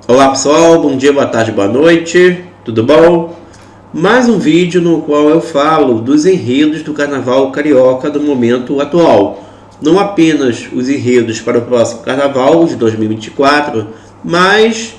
Olá pessoal, bom dia, boa tarde, boa noite, tudo bom? Mais um vídeo no qual eu falo dos enredos do Carnaval Carioca do momento atual. Não apenas os enredos para o próximo Carnaval de 2024, mas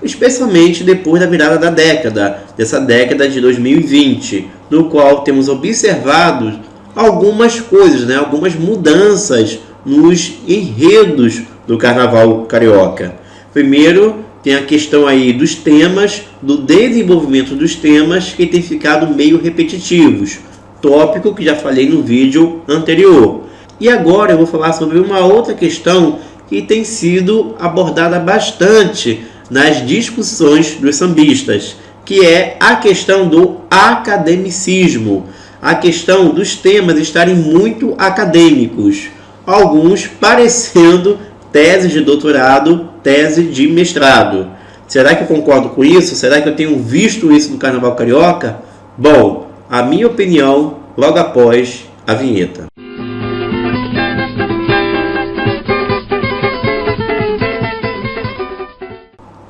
especialmente depois da virada da década, dessa década de 2020, no qual temos observado algumas coisas, algumas mudanças nos enredos do Carnaval Carioca. Primeiro, tem a questão aí dos temas, do desenvolvimento dos temas que tem ficado meio repetitivos, tópico que já falei no vídeo anterior. E agora eu vou falar sobre uma outra questão que tem sido abordada bastante nas discussões dos sambistas, que é a questão do academicismo, a questão dos temas estarem muito acadêmicos, alguns parecendo tese de doutorado, tese de mestrado. Será que eu concordo com isso? Será que eu tenho visto isso no Carnaval Carioca? Bom, a minha opinião logo após a vinheta.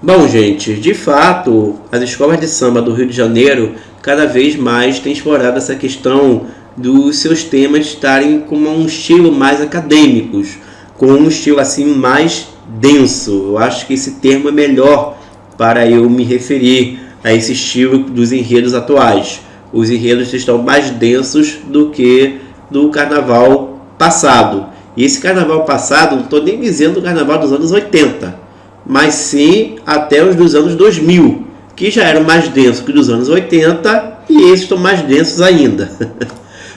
Bom, gente, de fato, as escolas de samba do Rio de Janeiro cada vez mais têm explorado essa questão dos seus temas estarem com um estilo mais acadêmicos, com um estilo assim mais denso. Eu acho que esse termo é melhor para eu me referir a esse estilo dos enredos atuais. Os enredos estão mais densos do que do carnaval passado. E esse carnaval passado, não estou nem dizendo o carnaval dos anos 80, mas sim até os dos anos 2000, que já eram mais densos que dos anos 80 e esses estão mais densos ainda.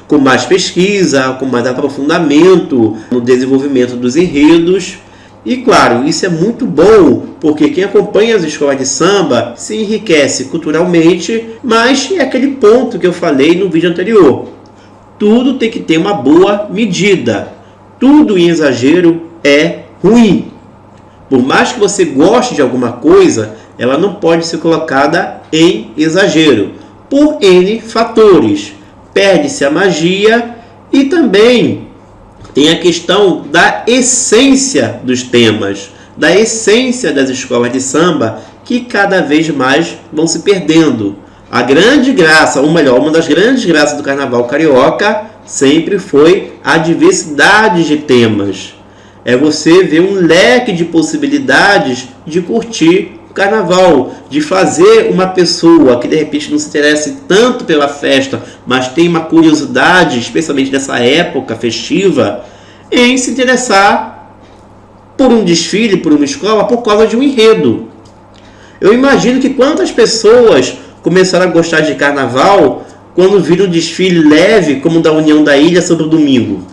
Com mais pesquisa, com mais aprofundamento no desenvolvimento dos enredos. E claro, isso é muito bom, porque quem acompanha as escolas de samba se enriquece culturalmente, mas é aquele ponto que eu falei no vídeo anterior. Tudo tem que ter uma boa medida. Tudo em exagero é ruim. Por mais que você goste de alguma coisa, ela não pode ser colocada em exagero, por N fatores. Perde-se a magia e também tem a questão da essência dos temas, da essência das escolas de samba, que cada vez mais vão se perdendo. A grande graça, ou melhor, uma das grandes graças do Carnaval Carioca sempre foi a diversidade de temas. É você ver um leque de possibilidades de curtir Carnaval, de fazer uma pessoa que de repente não se interesse tanto pela festa, mas tem uma curiosidade, especialmente nessa época festiva, em se interessar por um desfile, por uma escola, por causa de um enredo. Eu imagino que quantas pessoas começaram a gostar de Carnaval quando viram um desfile leve como o da União da Ilha sobre o domingo.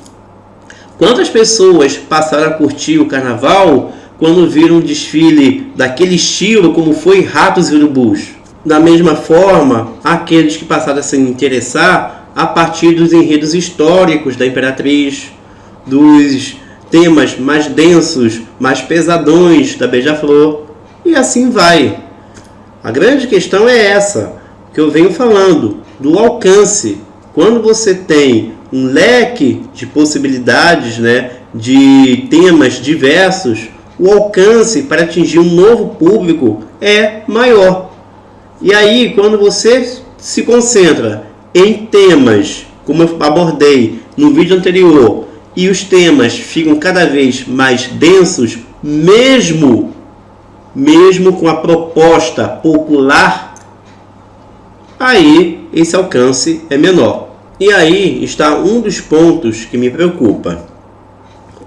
Quantas pessoas passaram a curtir o Carnaval quando viram um desfile daquele estilo como foi Ratos e Urubus. Da mesma forma, aqueles que passaram a se interessar a partir dos enredos históricos da Imperatriz, dos temas mais densos, mais pesadões da Beija-Flor, e assim vai. A grande questão é essa, que eu venho falando, do alcance. Quando você tem um leque de possibilidades, de temas diversos, o alcance para atingir um novo público é maior. E aí, quando você se concentra em temas, como eu abordei no vídeo anterior, e os temas ficam cada vez mais densos, mesmo com a proposta popular, aí esse alcance é menor. E aí está um dos pontos que me preocupa,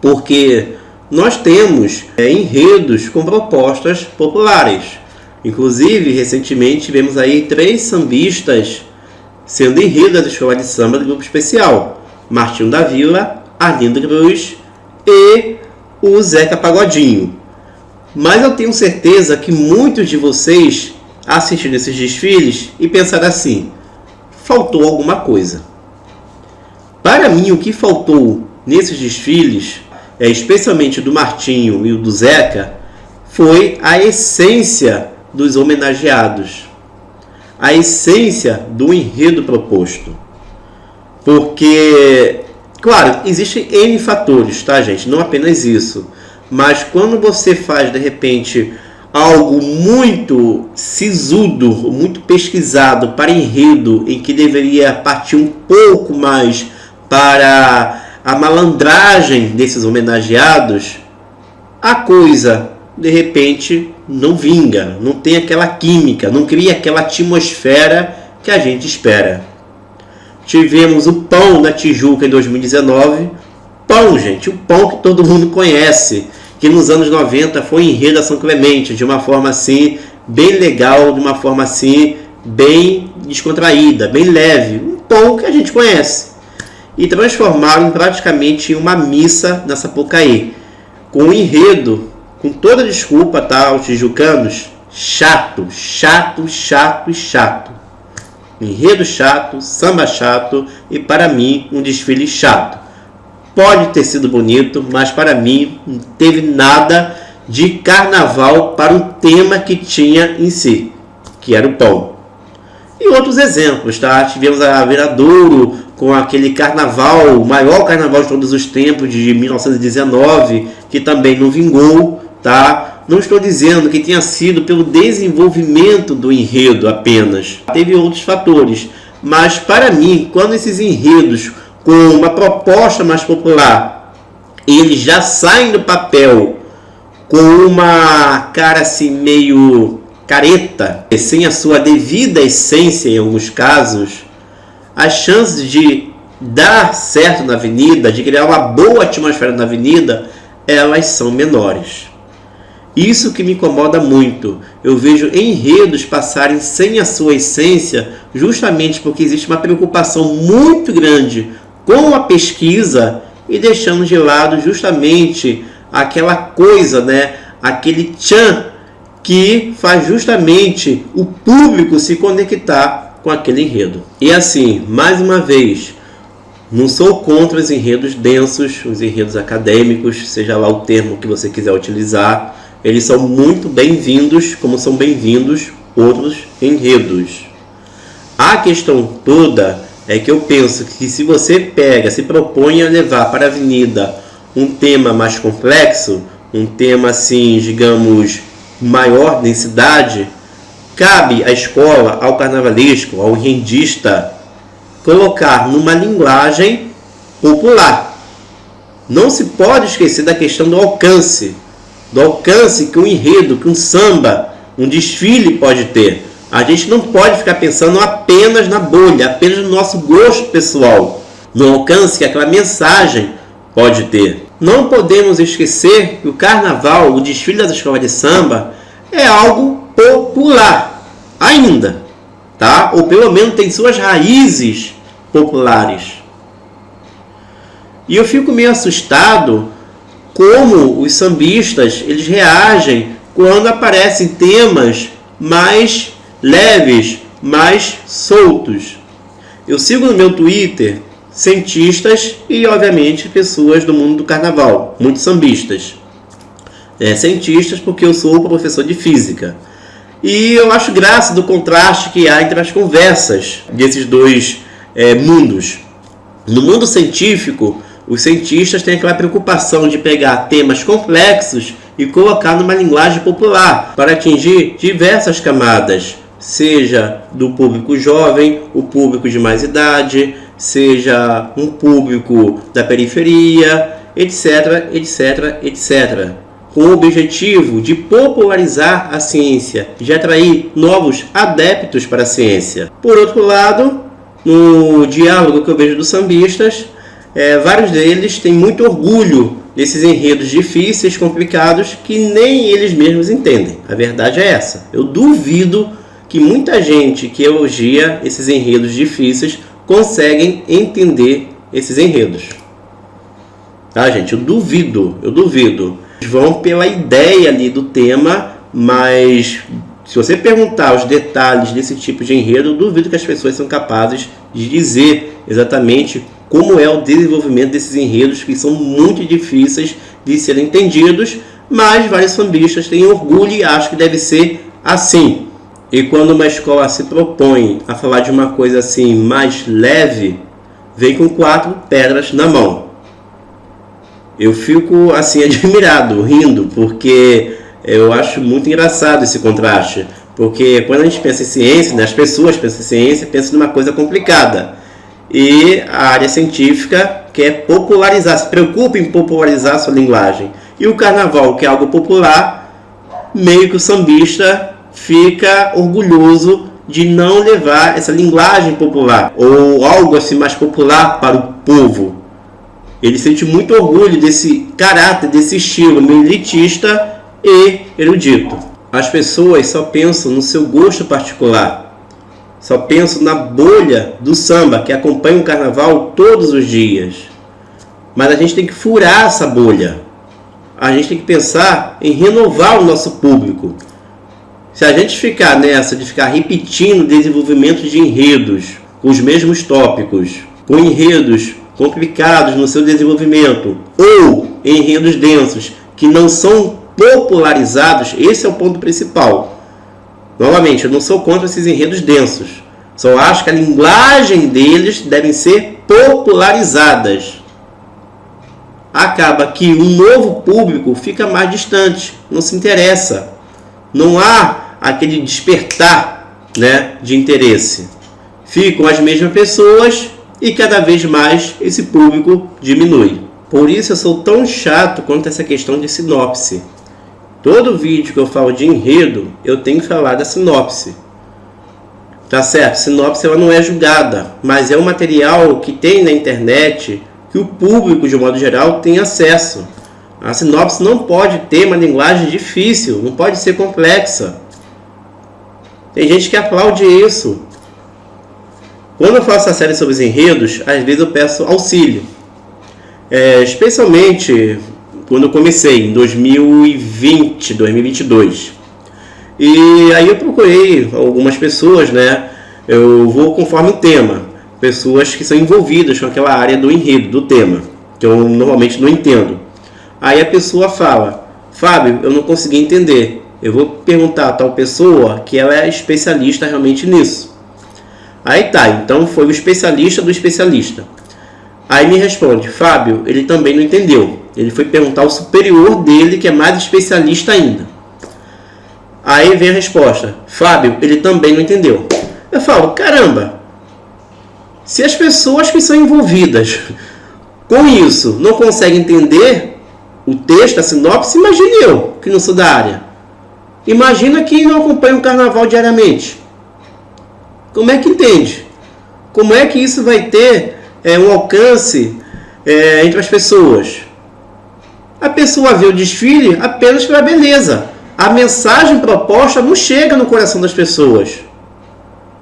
porque nós temos enredos com propostas populares. Inclusive, recentemente tivemos aí 3 sambistas sendo enredo das escolas de samba do Grupo Especial: Martinho da Vila, Arlindo Cruz e o Zeca Pagodinho. Mas eu tenho certeza que muitos de vocês assistiram esses desfiles e pensaram assim: faltou alguma coisa. Para mim, o que faltou nesses desfiles, especialmente do Martinho e o do Zeca, foi a essência dos homenageados, a essência do enredo proposto. Porque, claro, existem N fatores, tá, gente? Não apenas isso. Mas quando você faz, de repente, algo muito sisudo, muito pesquisado para enredo, em que deveria partir um pouco mais para a malandragem desses homenageados, a coisa de repente não vinga, não tem aquela química, não cria aquela atmosfera que a gente espera. Tivemos o Pão da Tijuca em 2019. Pão, gente, o Pão que todo mundo conhece, que nos anos 90 foi enredo da São Clemente, de uma forma assim, bem legal, de uma forma assim, bem descontraída, bem leve. Um Pão que a gente conhece. E transformaram praticamente em uma missa na Sapucaí. Com um enredo, com toda desculpa, tá, aos tijucanos, chato. Enredo chato, samba chato e, para mim, um desfile chato. Pode ter sido bonito, mas para mim não teve nada de carnaval para o tema que tinha em si, que era o pão. E outros exemplos, tá? Tivemos a Viradouro com aquele carnaval, o maior carnaval de todos os tempos, de 1919, que também não vingou, tá? Não estou dizendo que tenha sido pelo desenvolvimento do enredo apenas. Teve outros fatores. Mas, para mim, quando esses enredos com uma proposta mais popular, eles já saem do papel com uma cara assim meio careta, sem a sua devida essência em alguns casos, as chances de dar certo na avenida, de criar uma boa atmosfera na avenida, elas são menores. Isso que me incomoda muito. Eu vejo enredos passarem sem a sua essência, justamente porque existe uma preocupação muito grande com a pesquisa e deixando de lado justamente aquela coisa, né? Aquele tchan que faz justamente o público se conectar com aquele enredo. E assim, mais uma vez, não sou contra os enredos densos, os enredos acadêmicos, seja lá o termo que você quiser utilizar. Eles são muito bem-vindos, como são bem-vindos outros enredos. A questão toda é que eu penso que se você se propõe a levar para a avenida um tema mais complexo, um tema assim, digamos, maior densidade, cabe à escola, ao carnavalesco, ao enredista, colocar numa linguagem popular. Não se pode esquecer da questão do alcance que um enredo, que um samba, um desfile pode ter. A gente não pode ficar pensando apenas na bolha, apenas no nosso gosto pessoal, no alcance que aquela mensagem pode ter. Não podemos esquecer que o carnaval, o desfile das escolas de samba, é algo popular ainda, tá? Ou pelo menos tem suas raízes populares. E eu fico meio assustado como os sambistas eles reagem quando aparecem temas mais leves, mais soltos. Eu sigo no meu Twitter cientistas e, obviamente, pessoas do mundo do carnaval, muitos sambistas. Cientistas porque eu sou professor de física. E eu acho graça do contraste que há entre as conversas desses dois mundos. No mundo científico, os cientistas têm aquela preocupação de pegar temas complexos e colocar numa linguagem popular para atingir diversas camadas, seja do público jovem, o público de mais idade, seja um público da periferia, etc, etc, etc. Com o objetivo de popularizar a ciência, de atrair novos adeptos para a ciência. Por outro lado, no diálogo que eu vejo dos sambistas, vários deles têm muito orgulho desses enredos difíceis, complicados, que nem eles mesmos entendem. A verdade é essa. Eu duvido que muita gente que elogia esses enredos difíceis conseguem entender esses enredos. Tá, gente? Eu duvido. Eles vão pela ideia ali do tema, mas se você perguntar os detalhes desse tipo de enredo, eu duvido que as pessoas são capazes de dizer exatamente como é o desenvolvimento desses enredos, que são muito difíceis de serem entendidos, mas vários sambistas têm orgulho e acham que deve ser assim. E quando uma escola se propõe a falar de uma coisa assim mais leve, vem com 4 pedras na mão. Eu fico assim admirado, rindo, porque Eu acho muito engraçado esse contraste, porque quando a gente pensa em ciência, né, as pessoas pensam em ciência, pensam numa coisa complicada. E a área científica quer popularizar, se preocupa em popularizar a sua linguagem. E o carnaval, que é algo popular, meio que o sambista fica orgulhoso de não levar essa linguagem popular, ou algo assim mais popular para o povo. Ele sente muito orgulho desse caráter, desse estilo meio elitista e erudito. As pessoas só pensam no seu gosto particular, só pensam na bolha do samba que acompanha o carnaval todos os dias. Mas a gente tem que furar essa bolha. A gente tem que pensar em renovar o nosso público. Se a gente ficar nessa de ficar repetindo o desenvolvimento de enredos com os mesmos tópicos, com enredos complicados no seu desenvolvimento, ou enredos densos que não são popularizados, esse é o ponto principal. Novamente, eu não sou contra esses enredos densos, só acho que a linguagem deles deve ser popularizadas. Acaba que um novo público fica mais distante, não se interessa, não há aquele despertar, né, de interesse. Ficam as mesmas pessoas e cada vez mais esse público diminui. Por isso eu sou tão chato quanto essa questão de sinopse. Todo vídeo que eu falo de enredo, eu tenho que falar da sinopse. Tá certo? Sinopse ela não é julgada, mas é um material que tem na internet que o público, de um modo geral, tem acesso. A sinopse não pode ter uma linguagem difícil, não pode ser complexa. Tem gente que aplaude isso. Quando eu faço a série sobre os enredos, às vezes eu peço auxílio. Especialmente quando eu comecei, em 2020, 2022. E aí eu procurei algumas pessoas, né? Eu vou conforme o tema. Pessoas que são envolvidas com aquela área do enredo, do tema, que eu normalmente não entendo. Aí a pessoa fala: Fábio, eu não consegui entender. Eu vou perguntar a tal pessoa que ela é especialista realmente nisso. Aí tá, então foi o especialista do especialista. Aí me responde: Fábio, ele também não entendeu. Ele foi perguntar ao superior dele, que é mais especialista ainda. Aí vem a resposta: Fábio, ele também não entendeu. Eu falo: caramba, se as pessoas que são envolvidas com isso não conseguem entender o texto, a sinopse, imagine eu, que não sou da área. Imagina quem não acompanha o carnaval diariamente. Como é que entende? Como é que isso vai ter um alcance entre as pessoas? A pessoa vê o desfile apenas pela beleza. A mensagem proposta não chega no coração das pessoas.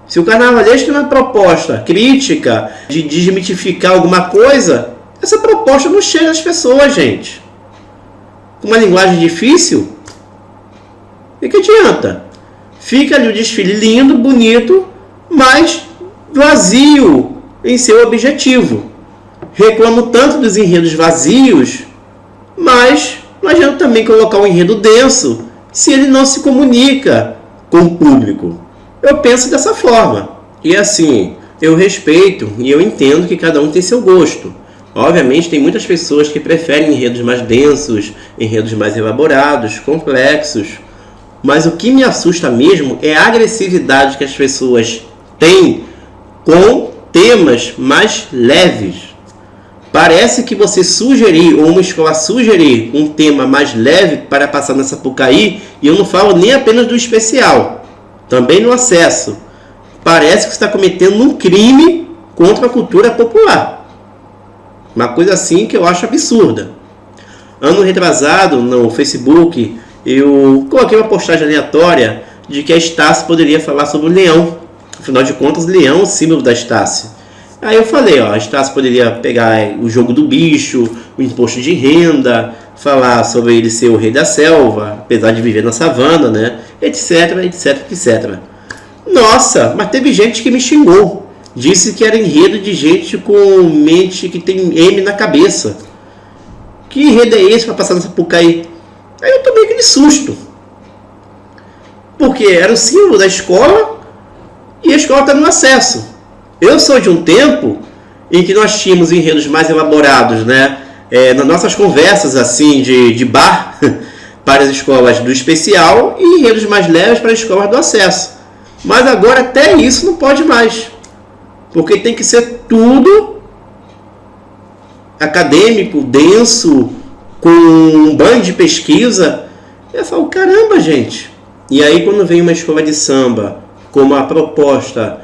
Se o carnavalesco tem uma proposta crítica de desmitificar alguma coisa, essa proposta não chega às pessoas, gente. Com uma linguagem difícil, o que adianta? Fica ali o desfile lindo, bonito, mas vazio em seu objetivo. Reclamo tanto dos enredos vazios, mas não adianta também colocar um enredo denso se ele não se comunica com o público. Eu penso dessa forma. E assim, eu respeito e eu entendo que cada um tem seu gosto. Obviamente tem muitas pessoas que preferem enredos mais densos, enredos mais elaborados, complexos. Mas o que me assusta mesmo é a agressividade que as pessoas têm com temas mais leves. Parece que você sugerir, ou uma escola sugerir um tema mais leve para passar na Sapucaí, e eu não falo nem apenas do especial, também no acesso. Parece que você está cometendo um crime contra a cultura popular. Uma coisa assim que eu acho absurda. Ano retrasado, no Facebook, eu coloquei uma postagem aleatória de que a Estácio poderia falar sobre o leão. Afinal de contas, leão é o símbolo da Estácio. Aí eu falei, a Estácio poderia pegar o jogo do bicho, o imposto de renda, falar sobre ele ser o rei da selva, apesar de viver na savana, né? Etc, etc, etc. Nossa, mas teve gente que me xingou. Disse que era enredo de gente com mente que tem M na cabeça. Que enredo é esse para passar nessa Sapucaí? Aí eu tomei aquele susto. Porque era o símbolo da escola e a escola está no acesso. Eu sou de um tempo em que nós tínhamos enredos mais elaborados, né? Nas nossas conversas assim de bar, para as escolas do especial e enredos mais leves para as escolas do acesso. Mas agora até isso não pode mais, porque tem que ser tudo acadêmico, denso, com um banho de pesquisa. Eu falo, caramba, gente. E aí quando vem uma escola de samba com uma proposta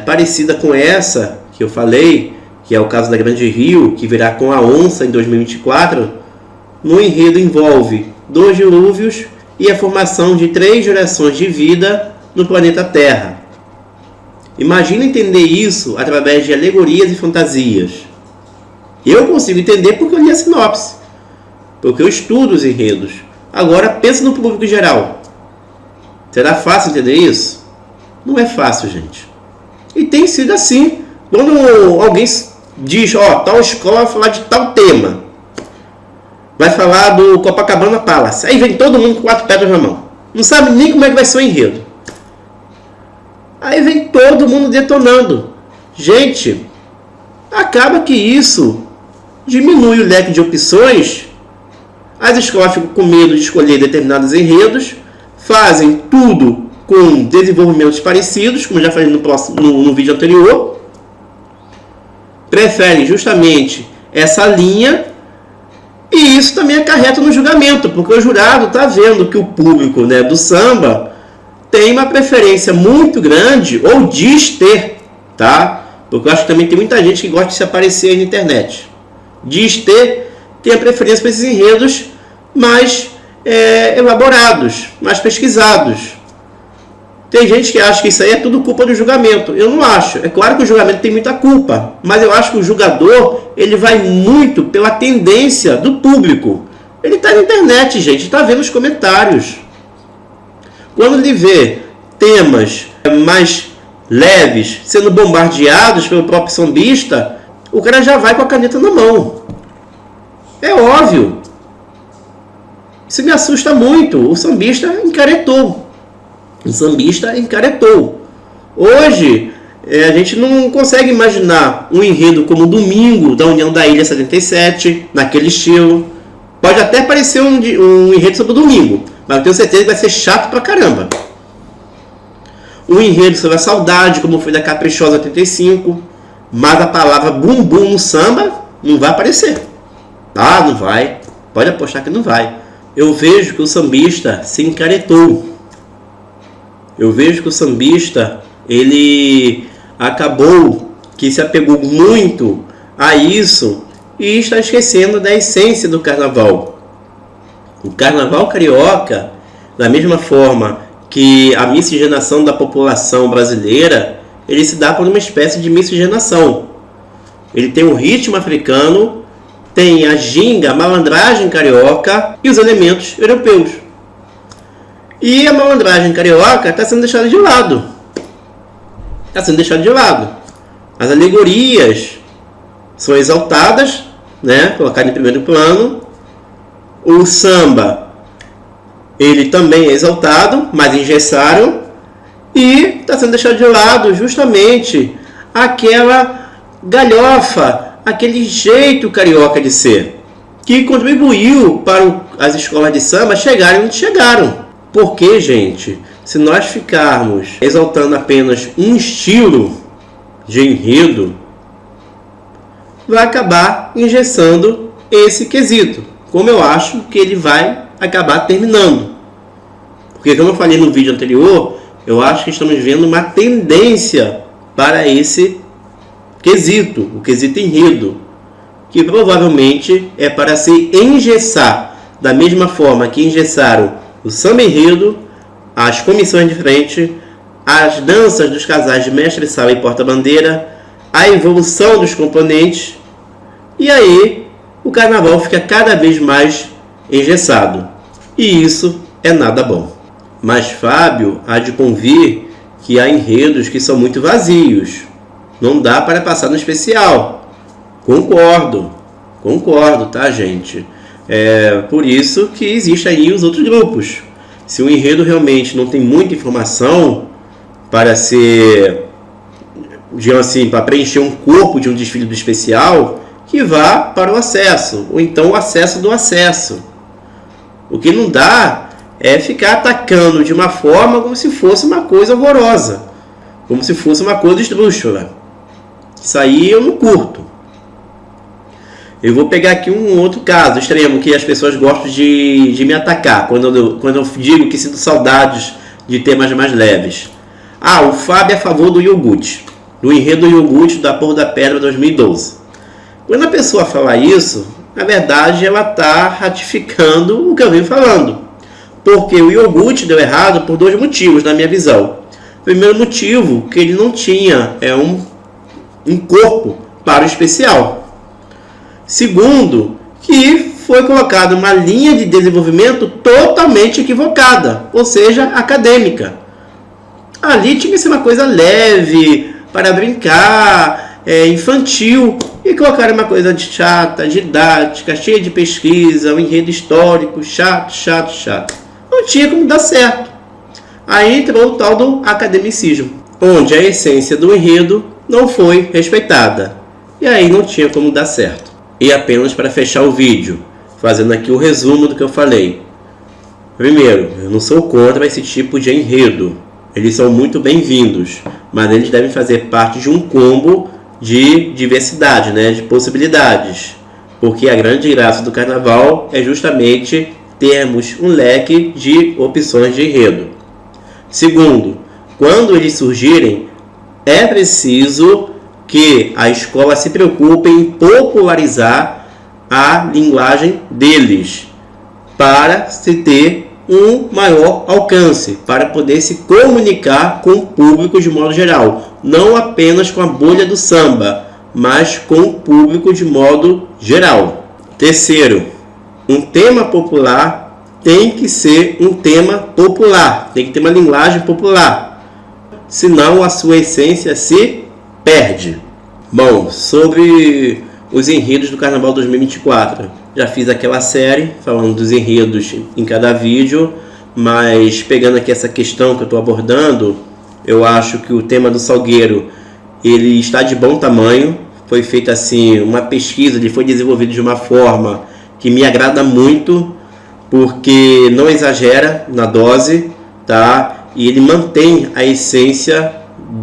parecida com essa que eu falei, que é o caso da Grande Rio, que virá com a Onça em 2024, no enredo envolve 2 dilúvios e a formação de 3 gerações de vida no planeta Terra. Imagina entender isso através de alegorias e fantasias. Eu consigo entender porque eu li a sinopse, porque eu estudo os enredos. Agora pensa no público geral. Será fácil entender isso? Não é fácil, gente. E tem sido assim. Quando alguém diz, tal escola vai falar de tal tema, vai falar do Copacabana Palace, aí vem todo mundo com 4 pedras na mão, não sabe nem como é que vai ser o enredo, aí vem todo mundo detonando. Gente, acaba que isso diminui o leque de opções, as escolas ficam com medo de escolher determinados enredos, fazem tudo com desenvolvimentos parecidos, como já falei no vídeo anterior, preferem justamente essa linha, e isso também acarreta no julgamento, porque o jurado está vendo que o público, do samba tem uma preferência muito grande, ou diz ter, tá? Porque eu acho que também tem muita gente que gosta de se aparecer aí na internet. Diz ter, tem a preferência para esses enredos mais elaborados, mais pesquisados. Tem gente que acha que isso aí é tudo culpa do julgamento. Eu não acho. É claro que o julgamento tem muita culpa, mas eu acho que o julgador, ele vai muito pela tendência do público. Ele está na internet, gente, está vendo os comentários. Quando ele vê temas mais leves sendo bombardeados pelo próprio sambista, o cara já vai com a caneta na mão. É óbvio. Isso me assusta muito. O sambista encaretou. Hoje, a gente não consegue imaginar um enredo como Domingo, da União da Ilha 77, naquele estilo. Pode até parecer um enredo sobre o Domingo, mas eu tenho certeza que vai ser chato pra caramba. Um enredo sobre a saudade, como foi da Caprichosa 85, mas a palavra bumbum no samba não vai aparecer. Não vai. Pode apostar que não vai. Eu vejo que o sambista se encaretou. Eu vejo que o sambista, ele acabou que se apegou muito a isso e está esquecendo da essência do carnaval. O carnaval carioca, da mesma forma que a miscigenação da população brasileira, ele se dá por uma espécie de miscigenação. Ele tem um ritmo africano, tem a ginga, a malandragem carioca e os elementos europeus. E a malandragem carioca está sendo deixada de lado. As alegorias são exaltadas, colocadas em primeiro plano. O samba, ele também é exaltado, mas engessaram. E está sendo deixado de lado justamente aquela galhofa, aquele jeito carioca de ser, que contribuiu para as escolas de samba chegarem onde chegaram. Porque, gente, se nós ficarmos exaltando apenas um estilo de enredo, vai acabar engessando esse quesito, como eu acho que ele vai acabar terminando. Porque, como eu falei no vídeo anterior, eu acho que estamos vendo uma tendência para esse quesito, o quesito enredo, que provavelmente é para se engessar, da mesma forma que engessaram o samba enredo, as comissões de frente, as danças dos casais de mestre-sala e porta-bandeira, a evolução dos componentes, e aí o carnaval fica cada vez mais engessado. E isso é nada bom. Mas Fábio há de convir que há enredos que são muito vazios. Não dá para passar no especial. Concordo, tá, gente? Por isso que existem aí os outros grupos. Se o enredo realmente não tem muita informação para ser, digamos assim, para preencher um corpo de um desfile do especial, que vá para o acesso, ou então o acesso do acesso. O que não dá é ficar atacando de uma forma como se fosse uma coisa horrorosa, como se fosse uma coisa esdrúxula. Isso aí eu não curto. Eu vou pegar aqui um outro caso extremo que as pessoas gostam de me atacar quando eu digo que sinto saudades de temas mais leves. O Fábio é a favor do iogurte, do enredo do iogurte da Porra da Pedra 2012. Quando a pessoa fala isso, na verdade ela está ratificando o que eu venho falando. Porque o iogurte deu errado por 2 motivos, na minha visão. Primeiro motivo, que ele não tinha um corpo para o especial. Segundo, que foi colocada uma linha de desenvolvimento totalmente equivocada, ou seja, acadêmica. Ali tinha que ser uma coisa leve, para brincar, infantil, e colocaram uma coisa chata, didática, cheia de pesquisa, um enredo histórico, chato. Não tinha como dar certo. Aí entrou o tal do academicismo, onde a essência do enredo não foi respeitada. E aí não tinha como dar certo. E apenas para fechar o vídeo, fazendo aqui o resumo do que eu falei. Primeiro, eu não sou contra esse tipo de enredo. Eles são muito bem-vindos, mas eles devem fazer parte de um combo de diversidade, de possibilidades. Porque a grande graça do carnaval é justamente termos um leque de opções de enredo. Segundo, quando eles surgirem, é preciso que a escola se preocupe em popularizar a linguagem deles, para se ter um maior alcance, para poder se comunicar com o público de modo geral, não apenas com a bolha do samba, mas com o público de modo geral. Terceiro, um tema popular tem que ser um tema popular, tem que ter uma linguagem popular, senão a sua essência se perde. Bom, sobre os enredos do Carnaval 2024, já fiz aquela série falando dos enredos em cada vídeo, mas pegando aqui essa questão que eu estou abordando, eu acho que o tema do Salgueiro ele está de bom tamanho. Foi feita assim uma pesquisa, ele foi desenvolvido de uma forma que me agrada muito, porque não exagera na dose, tá? E ele mantém a essência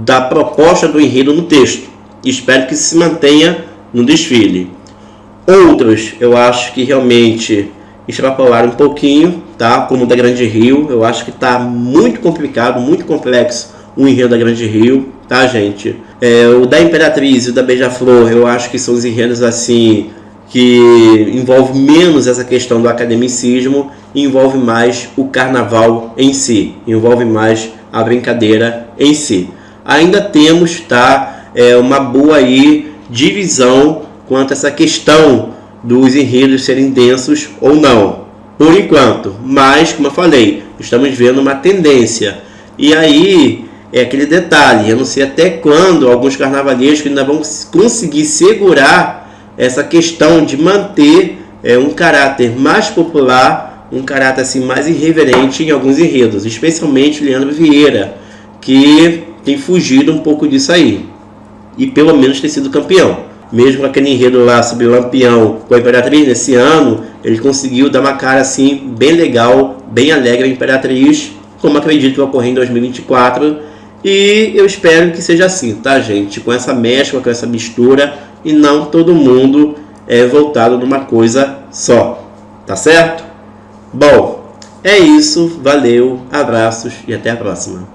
da proposta do enredo no texto. Espero que se mantenha no desfile. Outros, eu acho que realmente extrapolaram um pouquinho, tá? Como o da Grande Rio, eu acho que está muito complicado, muito complexo o enredo da Grande Rio, tá, gente? O da Imperatriz e o da Beija-Flor, eu acho que são os enredos assim que envolve menos essa questão do academicismo e envolve mais o carnaval em si, envolve mais a brincadeira em si. Ainda temos, tá, uma boa aí divisão quanto a essa questão dos enredos serem densos ou não, por enquanto, mas como eu falei, estamos vendo uma tendência. E aí é aquele detalhe, eu não sei até quando alguns carnavalescos ainda vão conseguir segurar essa questão de manter um caráter mais popular, um caráter assim mais irreverente em alguns enredos, especialmente Leandro Vieira, que tem fugido um pouco disso aí, e pelo menos tem sido campeão. Mesmo aquele enredo lá sobre o Lampião com a Imperatriz nesse ano, ele conseguiu dar uma cara assim bem legal, bem alegre à Imperatriz, como acredito que vai ocorrer em 2024. E eu espero que seja assim, tá, gente? Com essa mescla, com essa mistura, e não todo mundo voltado numa coisa só, tá certo? Bom, é isso, valeu, abraços e até a próxima.